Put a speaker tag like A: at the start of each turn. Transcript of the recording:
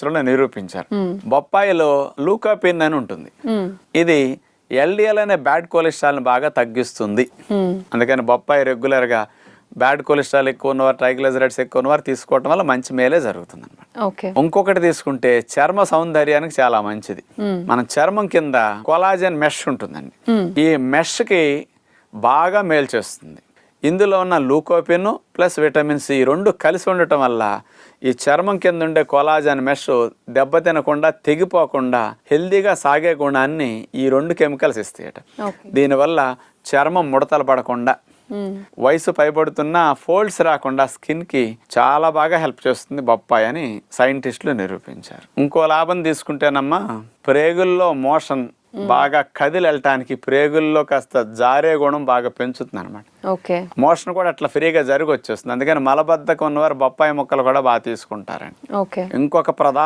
A: రీసెర్చ్లో నిరూపించారు. బొప్పాయిలో లూకోపిన్ అని ఉంటుంది. ఇది ఎల్డిఎల్ అనే బ్యాడ్ కొలెస్ట్రాల్ని బాగా తగ్గిస్తుంది. అందుకని బొప్పాయి రెగ్యులర్గా బ్యాడ్ కొలెస్ట్రాల్ ఎక్కువ ఉన్నవారు, ట్రైగ్లిజరైడ్స్ ఎక్కువ ఉన్నవారు తీసుకోవటం వల్ల మంచి మేలే జరుగుతుంది అనమాట. ఇంకొకటి తీసుకుంటే చర్మ సౌందర్యానికి చాలా మంచిది. మన చర్మం కింద కొలాజన్ మెష్ ఉంటుందండి. ఈ మెష్కి బాగా మేలు చేస్తుంది. ఇందులో ఉన్న లూకోపిన్ ప్లస్ విటమిన్ సి రెండు కలిసి ఉండటం వల్ల ఈ చర్మం కింద ఉండే కొలాజన్ మెష్ దెబ్బతినకుండా, తెగిపోకుండా హెల్దీగా సాగే గుణాన్ని ఈ రెండు కెమికల్స్ ఇస్తాయట. దీనివల్ల చర్మం ముడతలు పడకుండా, వయసు పైబడుతున్న ఫోల్డ్స్ రాకుండా స్కిన్ కి చాలా బాగా హెల్ప్ చేస్తుంది బొప్పాయి అని సైంటిస్టులు నిరూపించారు. ఇంకో లాభం తీసుకుంటేనమ్మా, ప్రేగుల్లో మోషన్ బాగా కదిలి వెళ్ళటానికి ప్రేగుల్లో కాస్త జారే గుణం బాగా పెంచుతుంది అనమాట. మోషన్ కూడా అట్లా ఫ్రీగా జరిగి వచ్చేస్తుంది. అందుకని మలబద్ధకం ఉన్నవారు బొప్పాయి ముక్కలు కూడా బాగా తీసుకుంటారండి. ఇంకొక ప్రధాన